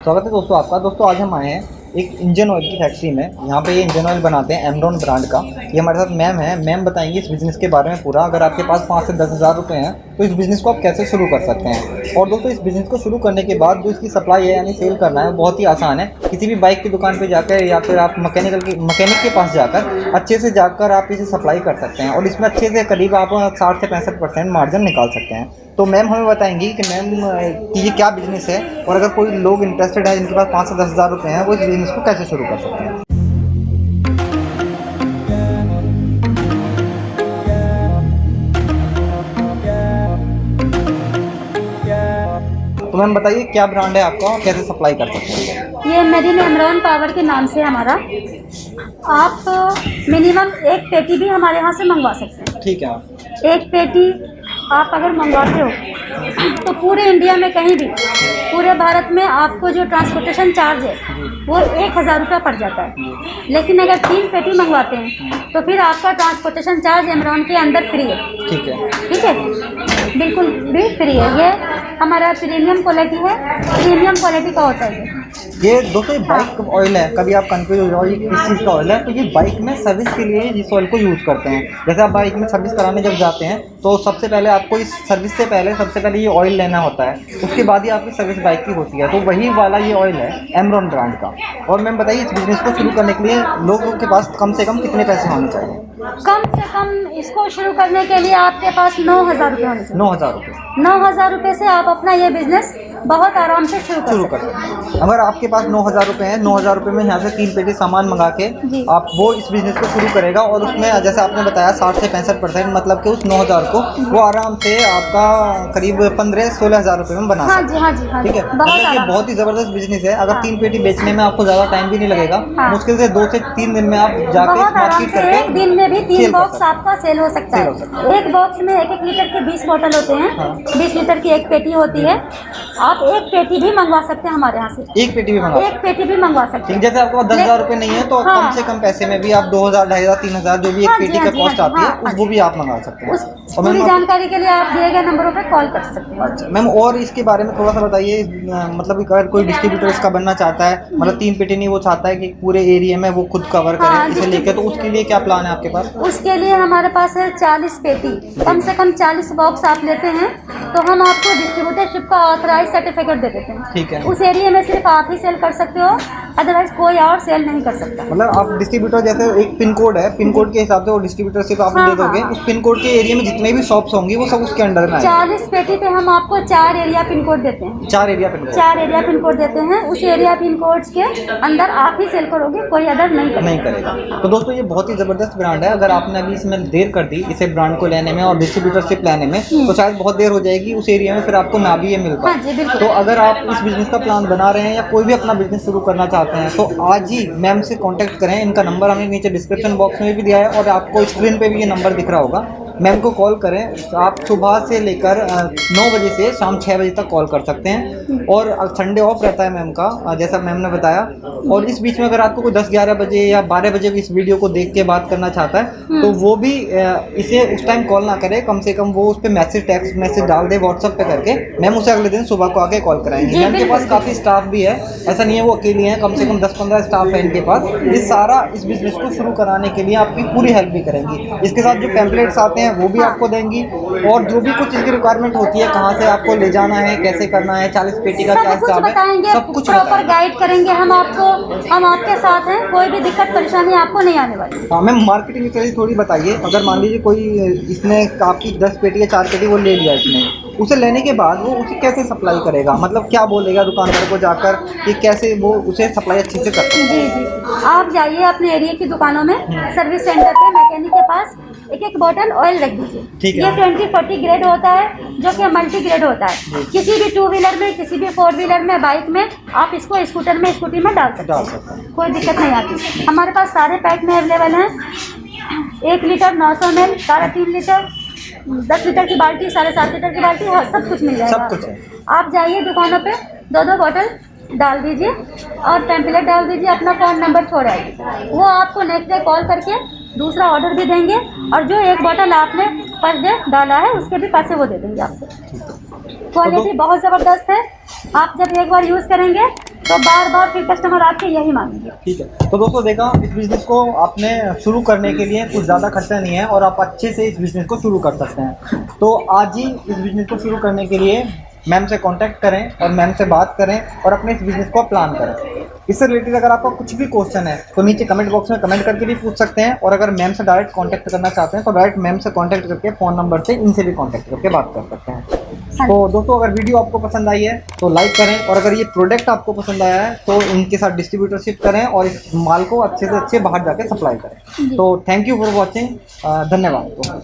स्वागत है दोस्तों आपका। दोस्तों आज हम आए हैं एक इंजन ऑयल की फैक्ट्री में। यहाँ पे ये इंजन ऑयल बनाते हैं एमरॉन ब्रांड का। ये हमारे साथ मैम है। मैम बताएंगी इस बिज़नेस के बारे में पूरा। अगर आपके पास 5 से 10 हज़ार रुपये हैं तो इस बिज़नेस को आप कैसे शुरू कर सकते हैं। और दोस्तों इस बिज़नेस को शुरू करने के बाद जो इसकी सप्लाई है यानी सेल करना है बहुत ही आसान है। किसी भी बाइक की दुकान पर जाकर या फिर आप मैकेनिक के पास जाकर अच्छे से जाकर आप इसे सप्लाई कर सकते हैं और इसमें अच्छे से करीब आप 60 से 65% मार्जिन निकाल सकते हैं। तो मैम हमें बताएंगी कि मैम ये क्या बिज़नेस है और अगर कोई लोग इंटरेस्टेड है जिनके पास 5 से 10 हज़ार रुपये हैं वो इस बिज़नेस को कैसे शुरू कर सकते हैं। तो मैम बताइए क्या ब्रांड है आपका और कैसे सप्लाई कर सकते हैं। ये मेरिन एमरॉन पावर के नाम से हमारा। आप मिनिमम एक पेटी भी हमारे यहाँ से मंगवा सकते हैं। ठीक है। एक पेटी आप अगर मंगवाते हो तो पूरे इंडिया में कहीं भी पूरे भारत में आपको जो ट्रांसपोर्टेशन चार्ज है वो 1000 रुपये पड़ जाता है। लेकिन अगर 3 पेटी मंगवाते हैं तो फिर आपका ट्रांसपोर्टेशन चार्ज एमरॉन के अंदर फ्री है। ठीक है। ठीक है, बिल्कुल भी फ्री है। ये हमारा प्रीमियम क्वालिटी है, प्रीमियम क्वालिटी का होता है ये दोस्तों ये बाइक ऑयल है। कभी आप कंफ्यूज हो जाओ ये किस चीज़ का ऑयल है, तो ये बाइक में सर्विस के लिए इस ऑयल को यूज़ करते हैं। जैसे आप बाइक में सर्विस कराने जब जाते हैं तो सबसे पहले आपको इस सर्विस से पहले सबसे पहले ये ऑयल लेना होता है, उसके बाद ही आपकी सर्विस बाइक की होती है। तो वही वाला ये ऑयल है एमरॉन ब्रांड का। और मैम बताइए इस बिज़नेस को शुरू करने के लिए लोगों के पास कम से कम कितने पैसे होने चाहिए। कम से कम इसको शुरू करने के लिए आपके पास 9000 रुपये होने चाहिए। 9000 रुपये। 9000 रुपये से आप अपना ये बिजनेस बहुत आराम से शुरू कर सकते हैं। अगर आपके पास 9000 रुपये हैं, 9000 रुपये में यहाँ से 3 पेटी सामान मंगा के आप वो इस बिज़नेस को शुरू करेगा और उसमें जैसे आपने बताया 60 से 65% मतलब कि उस 9000 को वो आराम से आपका करीब 15-16 हज़ार रुपये में बना सकते हैं। हाँ जी, हाँ जी। ठीक है, मतलब ये बहुत ही ज़बरदस्त बिजनेस है। अगर 3 पेटी बेचने में आपको ज़्यादा टाइम भी नहीं लगेगा। मुश्किल से 2 से 3 दिन में आप जाके मार्केट करके एक दिन में भी 3 बॉक्स आपका सेल हो सकता है। एक बॉक्स में 1-1 लीटर के 20 बोतल होते हैं। 20 लीटर की एक पेटी होती है। आप एक पेटी भी मंगवा सकते हैं हमारे यहाँ से। एक पेटी भी मंगवा सकते हैं। जैसे आपके पास 10,000 रुपये नहीं है तो कम से कम पैसे में भी आप 2000, 2500, 3000 जो भी एक पेटी का कॉस्ट आती है वो भी आप मंगा सकते हैं। और पूरी जानकारी के लिए आप दिए गए नंबरों पर कॉल कर सकते हैं। अच्छा मैम, और इसके बारे में थोड़ा सा बताइए। मतलब अगर कोई डिस्ट्रीब्यूटर इसका बनना चाहता है, मतलब 3 पेटी नहीं वो चाहता है कि पूरे एरिया में वो खुद कवर करे इसे लेके, तो उसके लिए क्या प्लान है आपके पास। उसके लिए हमारे पास है 40 पेटी। कम से कम 40 बॉक्स आप लेते हैं तो हम आपको डिस्ट्रीब्यूटरशिप का ऑथराइज सर्टिफिकेट दे देते हैं। ठीक है। उस एरिया में सिर्फ आप ही सेल कर सकते हो, अदरवाइज कोई और सेल नहीं कर सकता। मतलब आप डिस्ट्रीब्यूटर जैसे एक पिन कोड है, पिन कोड के हिसाब से वो डिस्ट्रीब्यूटरशिप आप दे दोगे। उस पिन कोड के एरिया में जितने भी शॉप्स होंगी वो सब उसके अंडर में। 40 पेटी पे हम आपको 4 एरिया पिन कोड देते हैं। 4 एरिया पिन कोड देते हैं। उस एरिया पिन कोड के अंदर आप ही सेल करोगे, कोई अदर नहीं करेगा। तो दोस्तों ये बहुत ही ज़बरदस्त ब्रांड है। अगर आपने अभी इसमें देर कर दी इसे ब्रांड को लेने में और डिस्ट्रीब्यूटरशिप लेने में तो शायद बहुत देर हो जाएगी उस एरिया में, फिर आपको ना भी ये मिल पाए। तो अगर आप इस बिज़नेस का प्लान बना रहे हैं या कोई भी अपना बिजनेस शुरू करना चाहते हैं तो आज ही मैम से कांटेक्ट करें। इनका नंबर हमने नीचे डिस्क्रिप्शन बॉक्स में भी दिया है और आपको स्क्रीन पे भी ये नंबर दिख रहा होगा। मैम को कॉल करें। आप सुबह से लेकर 9 बजे से शाम 6 बजे तक कॉल कर सकते हैं और संडे ऑफ रहता है मैम का, जैसा मैम ने बताया। और इस बीच में अगर आपको कोई 10-11 बजे या 12 बजे इस वीडियो को देख के बात करना चाहता है तो वो भी इसे उस टाइम कॉल ना करे, कम से कम वो उस पर टेक्स्ट मैसेज डाल दे व्हाट्सएप पे करके। मैम उसे अगले दिन सुबह को आके कॉल कराएंगे। मैम के पास काफ़ी स्टाफ भी है, ऐसा नहीं है वो अकेली हैं। कम से कम 10-15 स्टाफ है इनके पास। इस बिज़नेस को शुरू कराने के लिए आपकी पूरी हेल्प भी करेंगी। इसके साथ जो पैम्पलेट्स आते हैं वो भी आपको देंगी और जो भी कुछ इसकी रिक्वायरमेंट होती है, कहाँ से आपको ले जाना है, कैसे करना है, 40 पेटी का क्या हिसाब है, सब कुछ प्रॉपर गाइड करेंगे हम आपको। हम आपके साथ हैं, कोई भी दिक्कत परेशानी आपको नहीं आने वाली। हाँ मैम, मार्केटिंग के लिए थोड़ी बताइए। अगर मान लीजिए कोई इसने आपकी 10 पेटी या 4 पेटी वो ले लिया इसने, उसे लेने के बाद वो उसे कैसे सप्लाई करेगा, मतलब क्या बोलेगा दुकानदार को जाकर कि कैसे वो उसे सप्लाई अच्छे से करता है। जी, आप जाइए अपने एरिया की दुकानों में, सर्विस सेंटर पे मैकेनिक के पास एक बोतल ऑयल रख दीजिए। ये 20-40 ग्रेड होता है जो कि मल्टी ग्रेड होता है। किसी भी 2 व्हीलर में, किसी भी 4 व्हीलर में, बाइक में आप इसको स्कूटर में, स्कूटी में डाल सकते हैं। कोई दिक्कत नहीं आती। हमारे पास सारे पैक में अवेलेबल हैं। 1 लीटर, 900 ml, 3.5 लीटर, 10 लीटर की बाल्टी, 7.5 लीटर की बाल्टी, सब कुछ मिल जाएगा। सब कुछ है। आप जाइए दुकानों पे, 2-2 बोतल डाल दीजिए और टेम्पलेट डाल दीजिए, अपना फ़ोन नंबर छोड़ आइए। वो आपको नेक्स्ट डे कॉल करके दूसरा ऑर्डर भी देंगे और जो 1 बोतल आपने पर डे डाला है उसके भी पैसे वो दे देंगे आपको। क्वालिटी बहुत ज़बरदस्त है। आप जब एक बार यूज़ करेंगे तो बार बार फिर कस्टमर आपके यही मांगेंगे। ठीक है, तो दोस्तों देखा, इस बिज़नेस को आपने शुरू करने के लिए कुछ ज़्यादा खर्चा नहीं है और आप अच्छे से इस बिज़नेस को शुरू कर सकते हैं। तो आज ही इस बिज़नेस को शुरू करने के लिए मैम से कांटेक्ट करें और मैम से बात करें और अपने इस बिज़नेस को प्लान करें। इससे रिलेटेड अगर आपका कुछ भी क्वेश्चन है तो नीचे कमेंट बॉक्स में कमेंट करके भी पूछ सकते हैं, और अगर मैम से डायरेक्ट कांटेक्ट करना चाहते हैं तो डायरेक्ट मैम से कांटेक्ट करके फ़ोन नंबर से इनसे भी कांटेक्ट करके बात कर सकते हैं। तो दोस्तों अगर वीडियो आपको पसंद आई है तो लाइक करें, और अगर ये प्रोडक्ट आपको पसंद आया है तो इनके साथ डिस्ट्रीब्यूटरशिप करें और इस माल को अच्छे से अच्छे बाहर जाके सप्लाई करें। तो थैंक यू फॉर वॉचिंग, धन्यवाद।